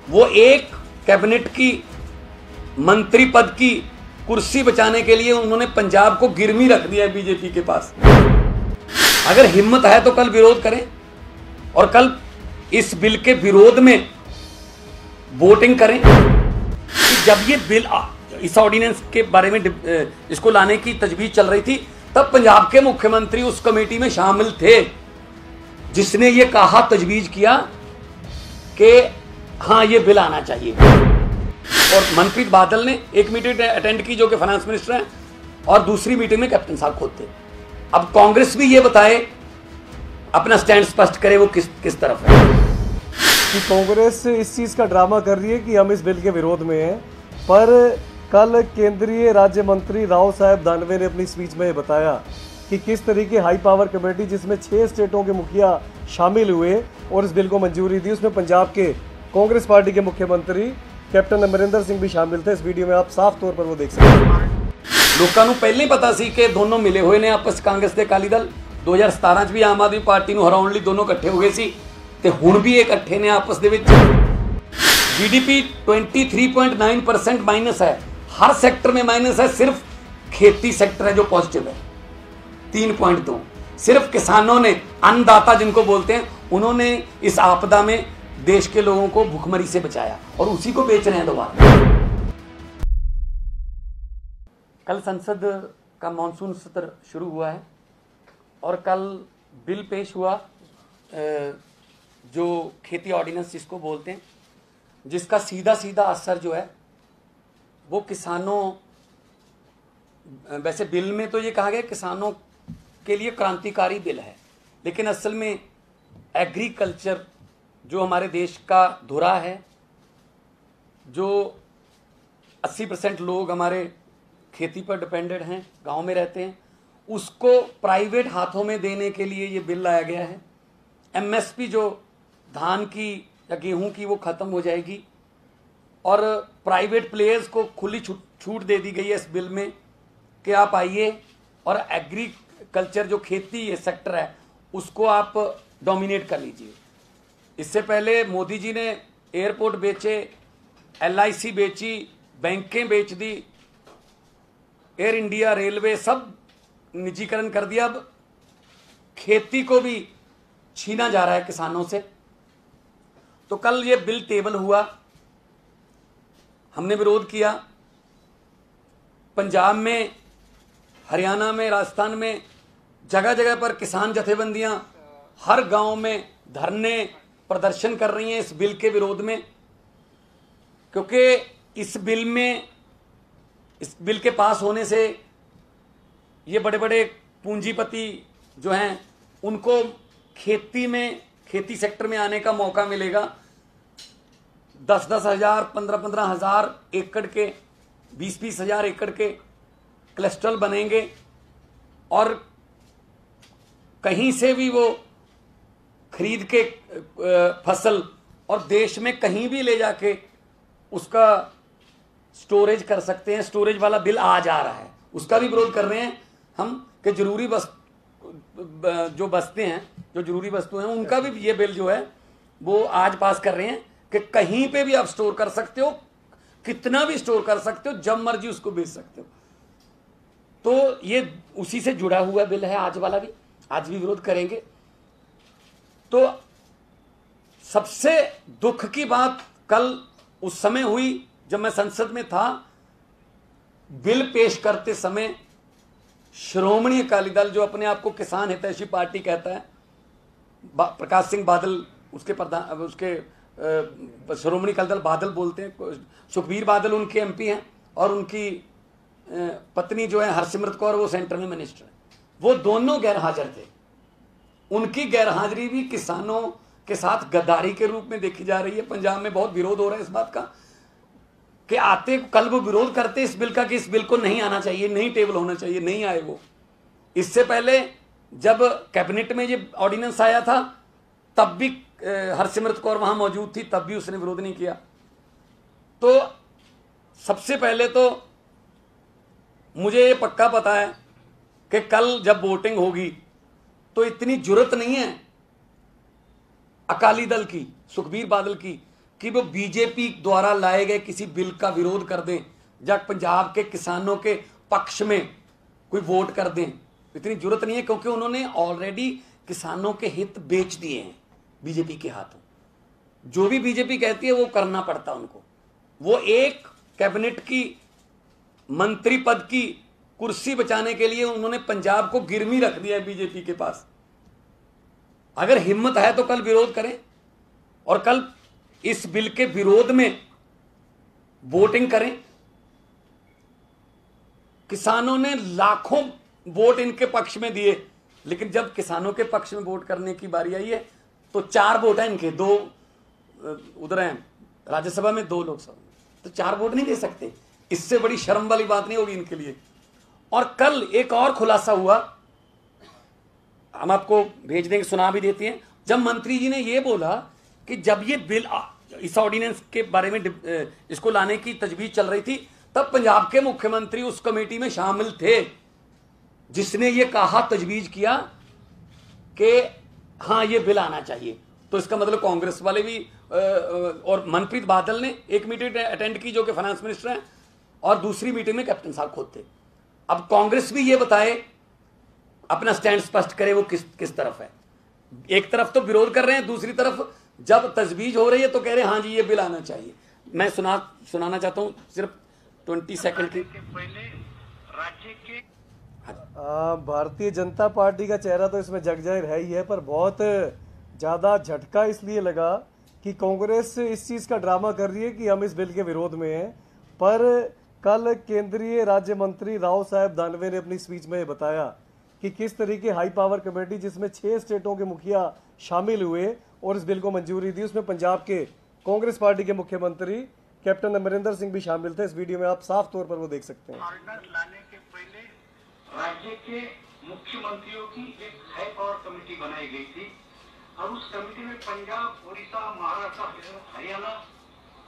वो एक कैबिनेट की मंत्री पद की कुर्सी बचाने के लिए उन्होंने पंजाब को गिरवी रख दिया है बीजेपी के पास। अगर हिम्मत है तो कल विरोध करें और कल इस बिल के विरोध में वोटिंग करें। जब ये बिल इस ऑर्डिनेंस के बारे में इसको लाने की तजवीज चल रही थी, तब पंजाब के मुख्यमंत्री उस कमेटी में शामिल थे जिसने ये कहा, तजवीज किया कि हाँ ये बिल आना चाहिए। और मनप्रीत बादल ने एक मीटिंग अटेंड की जो कि फाइनेंस मिनिस्टर हैं, और दूसरी मीटिंग में कैप्टन साहब खुद थे। अब कांग्रेस भी ये बताए, अपना स्टैंड स्पष्ट करे वो किस तरफ है। कि कांग्रेस इस चीज का ड्रामा कर रही है कि हम इस बिल के विरोध में हैं, पर कल केंद्रीय राज्य मंत्री राव साहब दानवे ने अपनी स्पीच में बताया कि किस तरीके हाई पावर कमेटी जिसमें 6 स्टेटों के मुखिया शामिल हुए और इस बिल को मंजूरी दी, उसमें पंजाब के कांग्रेस पार्टी के मुख्यमंत्री कैप्टन अमरिंदर सिंह भी शामिल थे। इस वीडियो में आप साफ तौर पर वो देख सकते हैं। लोगों को पहले ही पता सी कि दोनों मिले हुए ने आपस, कांग्रेस ते अकाली दल 2017 च भी आम आदमी पार्टी ਨੂੰ हराउण ਲਈ दोनों इकट्ठे हो गए सी ते हुण भी इकट्ठे ने आपस दे विच। जीडीपी 23.9% माइनस है, हर सेक्टर में माइनस है, सिर्फ खेती सेक्टर है जो पॉजिटिव है 3.2। सिर्फ किसानों ने, अन्नदाता जिनको बोलते हैं, उन्होंने इस आपदा में देश के लोगों को भूखमरी से बचाया और उसी को बेच रहे हैं दोबारा। कल संसद का मॉनसून सत्र शुरू हुआ है और कल बिल पेश हुआ जो खेती ऑर्डिनेंस जिसको बोलते हैं, जिसका सीधा सीधा असर जो है वो किसानों, वैसे बिल में तो ये कहा गया किसानों के लिए क्रांतिकारी बिल है, लेकिन असल में एग्रीकल्चर जो हमारे देश का धुरा है, जो 80% लोग हमारे खेती पर डिपेंडेंट हैं, गांव में रहते हैं, उसको प्राइवेट हाथों में देने के लिए ये बिल लाया गया है। एमएसपी जो धान की या गेहूं की वो ख़त्म हो जाएगी और प्राइवेट प्लेयर्स को खुली छूट दे दी गई है इस बिल में कि आप आइए और एग्रीकल्चर जो खेती ये सेक्टर है उसको आप डोमिनेट कर लीजिए। इससे पहले मोदी जी ने एयरपोर्ट बेचे, LIC बेची, बैंकें बेच दी, एयर इंडिया, रेलवे सब निजीकरण कर दिया। अब खेती को भी छीना जा रहा है किसानों से। तो कल ये बिल टेबल हुआ, हमने विरोध किया। पंजाब में, हरियाणा में, राजस्थान में जगह जगह पर किसान जथेबंदियां हर गांव में धरने प्रदर्शन कर रही हैं इस बिल के विरोध में, क्योंकि इस बिल के पास होने से ये बड़े बड़े पूंजीपति जो हैं उनको खेती सेक्टर में आने का मौका मिलेगा। 10-10 हज़ार, 15-15 हज़ार एकड़ के, 20-20 हज़ार एकड़ के क्लस्टर बनेंगे और कहीं से भी वो खरीद के फसल और देश में कहीं भी ले जाके उसका स्टोरेज कर सकते हैं। स्टोरेज वाला बिल आ जा रहा है, उसका भी विरोध कर रहे हैं हम कि जरूरी जो बस्ते हैं, जो जरूरी वस्तुएं हैं, उनका भी ये बिल जो है वो आज पास कर रहे हैं कि कहीं पे भी आप स्टोर कर सकते हो, कितना भी स्टोर कर सकते हो, जब मर्जी उसको बेच सकते हो। तो ये उसी से जुड़ा हुआ बिल है आज वाला भी, आज भी विरोध करेंगे। तो सबसे दुख की बात कल उस समय हुई जब मैं संसद में था, बिल पेश करते समय श्रोमणी अकाली दल जो अपने आप को किसान हितैषी पार्टी कहता है, प्रकाश सिंह बादल उसके प्रधान, उसके श्रोमणी अकाली दल बादल बोलते हैं, सुखबीर बादल उनके MP हैं और उनकी पत्नी जो है हरसिमरत कौर वो सेंटर में मिनिस्टर है, वो दोनों गैर हाजिर थे। उनकी गैरहाजिरी भी किसानों के साथ गद्दारी के रूप में देखी जा रही है। पंजाब में बहुत विरोध हो रहा है इस बात का कि आते कल वो विरोध करते इस बिल का कि इस बिल को नहीं आना चाहिए, नहीं टेबल होना चाहिए, नहीं आए वो। इससे पहले जब कैबिनेट में ये ऑर्डिनेंस आया था तब भी हरसिमरत कौर वहां मौजूद थी, तब भी उसने विरोध नहीं किया। तो सबसे पहले तो मुझे ये पक्का पता है कि कल जब वोटिंग होगी तो इतनी जुर्रत नहीं है अकाली दल की, सुखबीर बादल की, कि वो बीजेपी द्वारा लाए गए किसी बिल का विरोध कर दें या पंजाब के किसानों के पक्ष में कोई वोट कर दें, इतनी जरूरत नहीं है, क्योंकि उन्होंने ऑलरेडी किसानों के हित बेच दिए हैं बीजेपी के हाथों। जो भी बीजेपी कहती है वो करना पड़ता उनको। वो एक कैबिनेट की मंत्री पद की कुर्सी बचाने के लिए उन्होंने पंजाब को गिरवी रख दिया है बीजेपी के पास। अगर हिम्मत है तो कल विरोध करें और कल इस बिल के विरोध में वोटिंग करें। किसानों ने लाखों वोट इनके पक्ष में दिए, लेकिन जब किसानों के पक्ष में वोट करने की बारी आई है तो 4 वोट हैं इनके, 2 उधर हैं राज्यसभा में, 2 लोकसभा में, तो 4 वोट नहीं दे सकते। इससे बड़ी शर्म वाली बात नहीं होगी इनके लिए। और कल एक और खुलासा हुआ, हम आपको भेज देंगे, सुना भी देते हैं। जब मंत्री जी ने यह बोला कि जब ये बिल इस ऑर्डिनेंस के बारे में इसको लाने की तजवीज चल रही थी, तब पंजाब के मुख्यमंत्री उस कमेटी में शामिल थे जिसने ये कहा, तजवीज किया कि हाँ ये बिल आना चाहिए। तो इसका मतलब कांग्रेस वाले भी और मनप्रीत बादल ने एक मीटिंग अटेंड की जो कि फाइनेंस मिनिस्टर हैं, और दूसरी मीटिंग में कैप्टन साहब खुद थे। अब कांग्रेस भी ये बताए, अपना स्टैंड स्पष्ट करे वो किस तरफ है। एक तरफ तो विरोध कर रहे हैं, दूसरी तरफ जब तजवीज हो रही है तो कह रहे हैं हाँ जी ये बिल आना चाहिए। मैं सुनाना चाहता हूं सिर्फ 20 सेकंड की। राज्य के भारतीय जनता पार्टी का चेहरा तो इसमें जग जाहिर है ही है, पर बहुत ज़्यादा झटका इसलिए लगा कि कांग्रेस इस चीज़ का ड्रामा कर रही है कि हम इस बिल के विरोध में हैं। पर कल केंद्रीय राज्य मंत्री राव साहब दानवे ने अपनी स्पीच में बताया कि किस तरीके हाई पावर कमेटी जिसमें 6 स्टेटों के मुखिया शामिल हुए और इस बिल को मंजूरी दी, उसमें पंजाब के कांग्रेस पार्टी के मुख्यमंत्री कैप्टन अमरिंदर सिंह भी शामिल थे। इस वीडियो में आप साफ तौर पर वो देख सकते हैं। ऑर्डिनेंस लाने के पहले राज्य के मुख्यमंत्रियों की एक हाई पावर कमेटी बनाई गई थी और उस कमेटी में पंजाब, उड़ीसा, महाराष्ट्र, हरियाणा,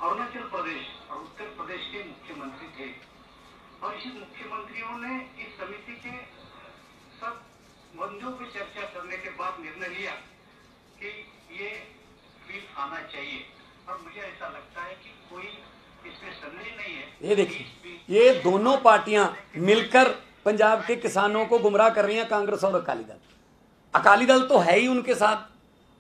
अरुणाचल प्रदेश और उत्तर प्रदेश के मुख्यमंत्री थे। और इसी मुख्यमंत्रियों ने इस समिति के सब मुद्दों पर चर्चा करने के बाद निर्णय लिया कि ये बिल आना चाहिए। और मुझे ऐसा लगता है कि कोई इसमें संदेह नहीं है। ये देखिए, ये दोनों पार्टियां मिलकर पंजाब के किसानों को गुमराह कर रही हैं, कांग्रेस और अकाली दल। अकाली दल तो है ही उनके साथ,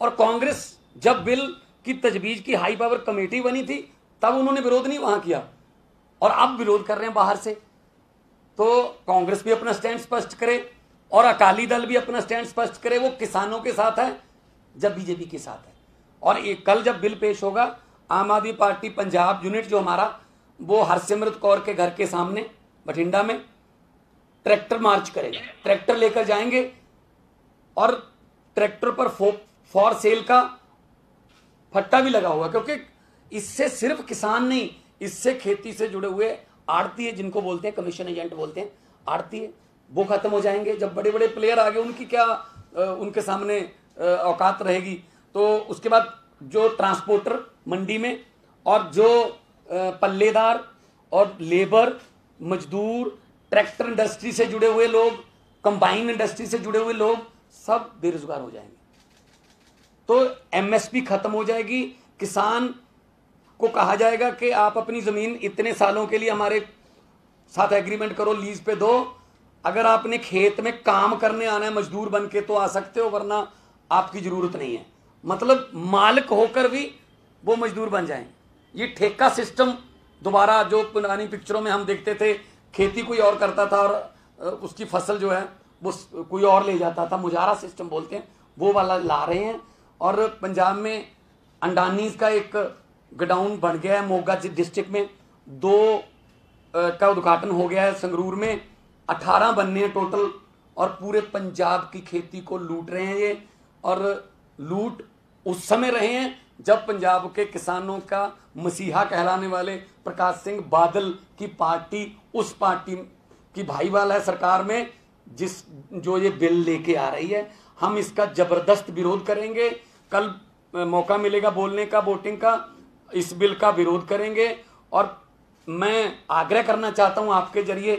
और कांग्रेस जब बिल की तजवीज की हाई पावर कमेटी बनी थी तब उन्होंने विरोध नहीं वहां किया, और अब विरोध कर रहे हैं बाहर से। तो कांग्रेस भी अपना स्टैंड स्पष्ट करे और अकाली दल भी अपना स्टैंड स्पष्ट करे। वो किसानों के साथ है जब बीजेपी के साथ है। और कल जब बिल पेश होगा, आम आदमी पार्टी पंजाब यूनिट जो हमारा, वो हरसिमरत कौर के घर के सामने बठिंडा में ट्रैक्टर मार्च करेगा। ट्रैक्टर लेकर जाएंगे और ट्रैक्टर पर फॉर सेल का फट्टा भी लगा हुआ, क्योंकि इससे सिर्फ किसान नहीं, इससे खेती से जुड़े हुए आड़ती है, जिनको बोलते हैं कमीशन एजेंट बोलते हैं, आड़ती है, वो खत्म हो जाएंगे। जब बड़े बड़े प्लेयर आ गए, उनकी क्या उनके सामने औकात रहेगी। तो उसके बाद जो ट्रांसपोर्टर मंडी में, और जो पल्लेदार और लेबर, मजदूर, ट्रैक्टर इंडस्ट्री से जुड़े हुए लोग, कंबाइन इंडस्ट्री से जुड़े हुए लोग, सब बेरोजगार हो जाएंगे। तो एमएसपी खत्म हो जाएगी। किसान को कहा जाएगा कि आप अपनी जमीन इतने सालों के लिए हमारे साथ एग्रीमेंट करो, लीज पे दो। अगर आपने खेत में काम करने आना है मजदूर बन के तो आ सकते हो, वरना आपकी जरूरत नहीं है। मतलब मालिक होकर भी वो मजदूर बन जाएंगे। ये ठेका सिस्टम दोबारा, जो पुरानी पिक्चरों में हम देखते थे, खेती कोई और करता था और उसकी फसल जो है वो कोई और ले जाता था, मुजारा सिस्टम बोलते हैं, वो वाला ला रहे हैं। और पंजाब में अंडानीज का एक गोडाउन बन गया है मोगा डिस्ट्रिक्ट में, 2 का उद्घाटन हो गया है। संगरूर में 18 बनने हैं टोटल, और पूरे पंजाब की खेती को लूट रहे हैं ये। और लूट उस समय रहे हैं जब पंजाब के किसानों का मसीहा कहलाने वाले प्रकाश सिंह बादल की पार्टी उस पार्टी की भाईवाल है सरकार में, जो ये बिल लेके आ रही है। हम इसका जबरदस्त विरोध करेंगे। कल मौका मिलेगा बोलने का, वोटिंग का, इस बिल का विरोध करेंगे। और मैं आग्रह करना चाहता हूं आपके जरिए,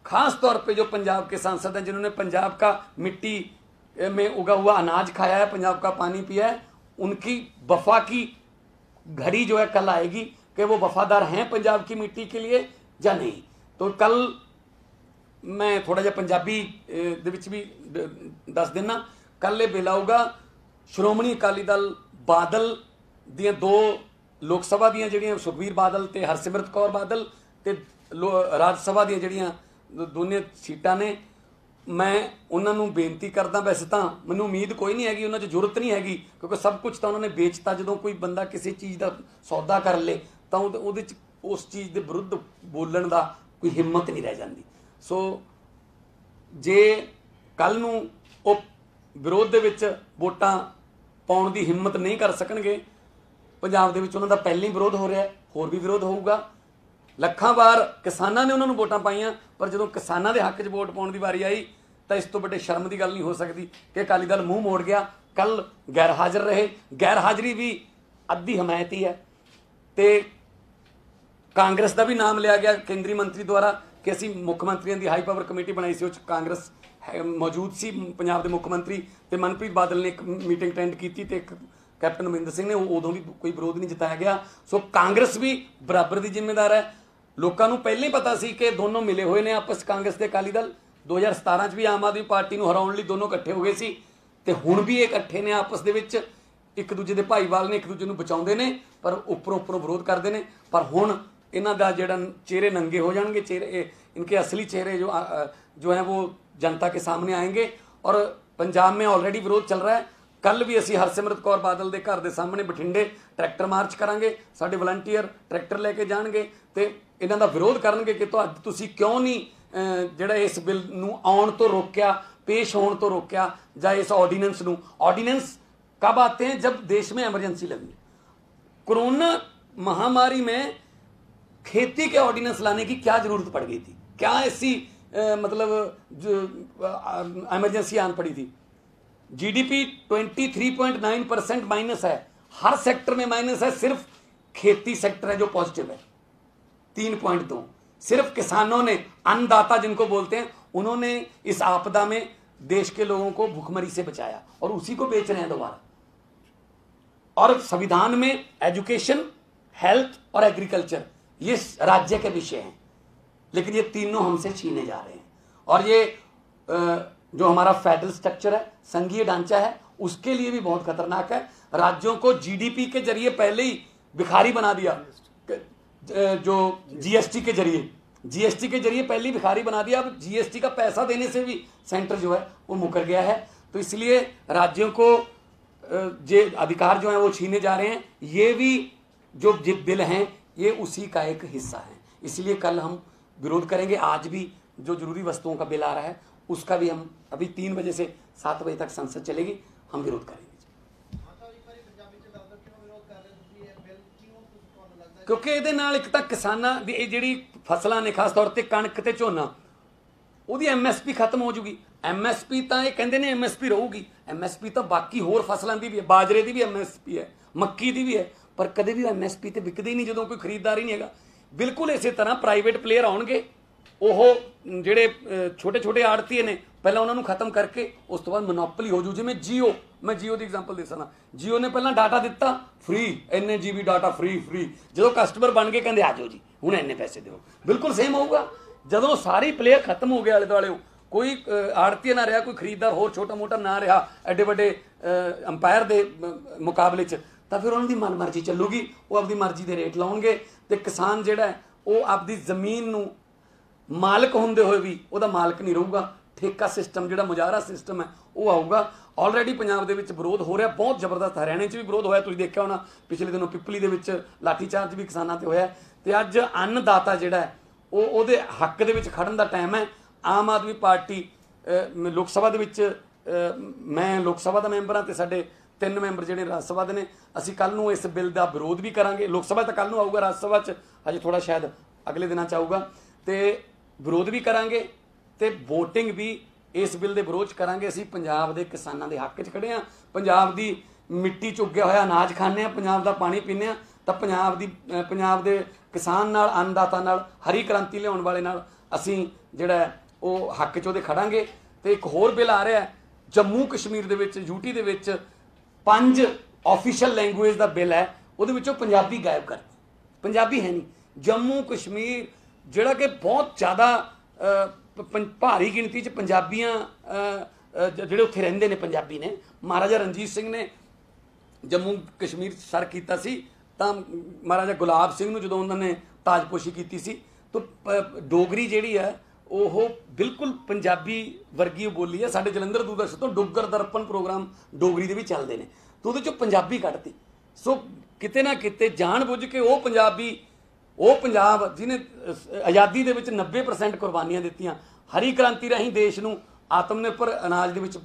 खास तौर पे जो पंजाब के सांसद हैं, जिन्होंने पंजाब का मिट्टी में उगा हुआ अनाज खाया है, पंजाब का पानी पिया है, उनकी वफा की घड़ी जो है कल आएगी कि वो वफादार हैं पंजाब की मिट्टी के लिए या नहीं। तो कल मैं थोड़ा जिहा पंजाबी दे विच भी दस देना, कल ये बिल आऊगा श्रोमणी अकाली दल बादल दियां दो लोक सभा दियां जिहड़ियां सुखबीर बादल ते हरसिमरत कौर बादल ते राज सभा दियां जिहड़ियां दोने सीटां ने, मैं उन्होंने बेनती करदा, वैसे तो मैनूं उम्मीद कोई नहीं हैगी, उन्होंने जरूरत नहीं हैगी क्योंकि सब कुछ तो उन्होंने बेचता। जो कोई बंदा किसी चीज़ का सौदा कर ले तो उहदे च उस चीज़ के विरुद्ध बोलण का कोई हिम्मत नहीं रह जाती। सो जे कल नूं वो विरोध दे विच वोटां पाउण दी हिम्मत नहीं कर सकणगे, पंजाब दे विच उन्हां दा पहले ही विरोध हो रहा है, होर भी विरोध होऊगा। ਲੱਖਾਂ ਵਾਰ किसानों ने उन्होंने वोटां पाईयां, पर जो किसानों के हक च वोट पाउण दी वारी आई तो इस तो बड़े शर्म की गल नहीं हो सकती कि अकाली दल मूँह मोड़ गया। कल गैर हाजिर रहे, गैर हाजिरी भी अद्धी हमायत ही है। तो कांग्रेस का भी नाम लिया गया केंद्रीय मंत्री द्वारा कि असीं मुख मंत्रियों की हाई पावर कमेटी बनाई सी, उस कांग्रेस मौजूद सी, पंजाब के मुख मंत्री ते मनप्रीत बादल ने एक मीटिंग अटेंड की ते कैप्टन अमरिंदर सिंह ने, उदों भी कोई विरोध नहीं जताया गया। सो कांग्रेस भी बराबर की जिम्मेदार है। लोगों को पहले ही पता सी कि दोनों मिले हुए ने आपस, कांग्रेस ते अकाली दल 2017 च भी आम आदमी पार्टी को हराउण लई दोनों इकट्ठे हो गए सी ते हुण भी ये इकट्ठे ने आपस दे विच, एक दूजे के भाईवाल ने, एक दूजे को बचाउंदे ने, पर उपरों विरोध करते हैं। पर हुण इन्हां दा जिहड़ा चेहरे नंगे हो जाएंगे, चेहरे इनके असली चेहरे जो हैं वो जनता के सामने आएंगे। और पंजाब में ऑलरेडी विरोध चल रहा है। कल भी असी हरसिमरत कौर बादल के घर के सामने बठिंडे ट्रैक्टर मार्च करांगे, साडे वलंटीयर ट्रैक्टर लैके जाणगे ते इन्हां दा विरोध करनगे कि तुसीं क्यों नहीं जिहड़ा इस बिल नूं आउण तो रोकिया, पेश होण तो रोकिया, जां इस ऑर्डीनेंस नूं। ऑर्डीनेंस कब आते हैं? जब देश में एमरजेंसी लगी। कोरोना महामारी में खेती के ऑर्डिनेंस लाने की क्या जरूरत पड़ गई थी? क्या ऐसी मतलब एमरजेंसी आन पड़ी थी? जीडीपी 23.9% माइनस है, हर सेक्टर में माइनस है, सिर्फ खेती सेक्टर है जो पॉजिटिव है 3.2। सिर्फ किसानों ने, अन्नदाता जिनको बोलते हैं, उन्होंने इस आपदा में देश के लोगों को भूखमरी से बचाया और उसी को बेच रहे हैं दोबारा। और संविधान में एजुकेशन, हेल्थ और एग्रीकल्चर ये राज्य के विषय हैं, लेकिन ये तीनों हमसे छीने जा रहे हैं। और ये जो हमारा फेडरल स्ट्रक्चर है, संघीय ढांचा है, उसके लिए भी बहुत खतरनाक है। राज्यों को जीडीपी के जरिए पहले ही भिखारी बना दिया, जो जीएसटी के जरिए पहले ही भिखारी बना दिया। अब जीएसटी का पैसा देने से भी सेंटर जो है वो मुकर गया है। तो इसलिए राज्यों को जे अधिकार जो है वो छीने जा रहे हैं। ये भी जो बिल हैं ये उसी का एक हिस्सा है। इसलिए कल हम विरोध करेंगे। आज भी जो जरूरी वस्तुओं का बिल आ रहा है उसका भी हम अभी 3 बजे से 7 बजे तक संसद चलेगी, हम विरोध करेंगे। क्योंकि ये एक तो किसानों की जी फसलों ने, खास तौर पर कणक ते झोना, वो MSP खत्म हो जूगी। MSP तो ये कहते हैं MSP रहूगी, MSP तो बाकी होर फसलों की भी है, बाजरे की भी MSP है, मक्की की भी है, पर कदे भी MSP तो विकते ही नहीं जो कोई खरीददार ही नहीं है। बिल्कुल इस तरह प्राइवेट प्लेयर आउणगे, ਉਹ ਜਿਹੜੇ छोटे छोटे आड़तीए ने पहले उन्होंने खत्म करके उस तो बाद मोनोपली हो जू। जिमें जियो, मैं जियो की एग्जाम्पल दे सकता। जियो ने पहला डाटा दिता फ्री, इन्ने GB डाटा फ्री जो कस्टमर बन के कहते आ जाओ जी हूँ इन्ने पैसे दो, बिल्कुल सेम होगा। जो सारे प्लेयर खत्म हो गए आले दुआले, कोई आड़तीए ना रहा, कोई खरीददार होर छोटा मोटा ना रहा एडे बड़े अंपायर के मुकाबले च, तो फिर उन्होंने मनमर्जी चलूगी, वो अपनी मर्जी के रेट लाउणगे ते किसान जिहड़ा है वो आपकी जमीन नूं मालक होंदे हुए भी वह मालक नहीं रहूगा। ठेका सिस्टम जिहड़ा मुजाहरा सिस्टम है वो आऊगा। ऑलरेडी पंजाब दे विच विरोध हो रहा बहुत जबरदस्त, हरियाणे च भी विरोध होया, तुसीं देखिया होना पिछले दिनों पिपली दे विच लाठीचार्ज भी किसानां ते होया। ते अज अन्नदाता जिहड़ा है ਉਹਦੇ हक दे विच खड़न दा टाइम है। आम आदमी पार्टी लोक सभा दे विच मैं लोक सभा दा मैंबर हाँ ते साडे 3 मैंबर जिहड़े राज सभा दे ने, असीं कल नूं इस बिल दा विरोध भी करांगे। लोक सभा तो कल नूं आऊगा, राज सभा च अजे थोड़ा शायद अगले दिनां च आऊगा। ते विरोध भी करांगे ते वोटिंग भी इस बिल के विरोध करांगे। असीं पंजाब के किसानों के हक च खड़े हाँ, पंजाब की मिट्टी च उग्या होया अनाज खाने, पंजाब का पानी पीने, तो पंजाब के किसान नाल, अन्नदाता नाल, हरी क्रांति लियाउण वाले नाल असीं जिहड़ा वो हक च उहदे खड़ांगे। तो एक होर बिल आ रहा है जम्मू कश्मीर दे विच, यूटी दे विच 5 ऑफिशियल लैंगुएज का बिल है, ਉਹਦੇ ਵਿੱਚੋਂ ਪੰਜਾਬੀ ਗਾਇਬ ਕਰਤੀ। ਪੰਜਾਬੀ ਹੈ ਨਹੀਂ। ਜੰਮੂ ਕਸ਼ਮੀਰ ਜਿਹੜਾ ਕਿ ਬਹੁਤ ਜ਼ਿਆਦਾ ਭਾਰੀ ਗਿਣਤੀ 'ਚ ਪੰਜਾਬੀਆਂ ਜਿਹੜੇ ਉੱਥੇ ਰਹਿੰਦੇ ਨੇ ਪੰਜਾਬੀ ਨੇ। ਮਹਾਰਾਜਾ ਰਣਜੀਤ ਸਿੰਘ ਨੇ ਜੰਮੂ ਕਸ਼ਮੀਰ ਸਰ ਕੀਤਾ ਸੀ ਤਾਂ ਮਹਾਰਾਜਾ ਗੁਲਾਬ ਸਿੰਘ ਨੂੰ ਜਦੋਂ ਉਹਨਾਂ ਨੇ ਤਾਜਪੋਸ਼ੀ ਕੀਤੀ ਸੀ ਤਾਂ ਡੋਗਰੀ ਜਿਹੜੀ ਹੈ ਉਹ ਬਿਲਕੁਲ ਪੰਜਾਬੀ ਵਰਗੀ ਬੋਲੀ ਹੈ। ਸਾਡੇ ਜਲੰਧਰ ਦੂਰਦਰਸ਼ਨ ਤੋਂ ਡੁੱਗਰ ਦਰਪਣ ਪ੍ਰੋਗਰਾਮ ਡੋਗਰੀ ਦੇ ਵੀ ਚੱਲਦੇ ਨੇ, ਤਾਂ ਉਹਦੇ 'ਚੋਂ ਪੰਜਾਬੀ ਕੱਢਤੀ। ਸੋ ਕਿਤੇ ਨਾ ਕਿਤੇ ਜਾਣ ਬੁੱਝ ਕੇ ਉਹ ਪੰਜਾਬੀ, ਉਹ ਪੰਜਾਬ ਜਿਹਨੇ ਆਜ਼ਾਦੀ ਦੇ ਵਿੱਚ 90% ਕੁਰਬਾਨੀਆਂ ਦਿੱਤੀਆਂ, ਹਰੀ ਕ੍ਰਾਂਤੀ ਰਾਹੀਂ ਦੇਸ਼ ਨੂੰ ਆਤਮ ਨਿਰਭਰ ਅਨਾਜ ਦੇ ਵਿੱਚ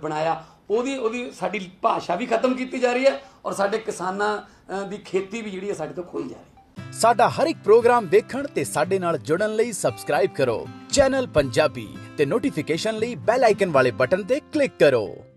ਬਣਾਇਆ, ਉਹਦੀ ਸਾਡੀ ਭਾਸ਼ਾ ਵੀ ਖਤਮ ਕੀਤੀ ਜਾ ਰਹੀ ਹੈ ਔਰ ਸਾਡੇ ਕਿਸਾਨਾਂ ਦੀ ਖੇਤੀ ਵੀ ਜਿਹੜੀ ਹੈ ਸਾਡੇ ਤੋਂ ਖੋਈ ਜਾ ਰਹੀ ਹੈ। ਸਾਡਾ ਹਰ ਇੱਕ ਪ੍ਰੋਗਰਾਮ ਦੇਖਣ ਤੇ ਸਾਡੇ ਨਾਲ ਜੁੜਨ ਲਈ ਸਬਸਕ੍ਰਾਈਬ ਕਰੋ ਚੈਨਲ ਪੰਜਾਬੀ ਤੇ ਨੋਟੀਫਿਕੇਸ਼ਨ ਲਈ ਬੈਲ ਆਈਕਨ ਵਾਲੇ ਬਟਨ ਤੇ ਕਲਿੱਕ ਕਰੋ।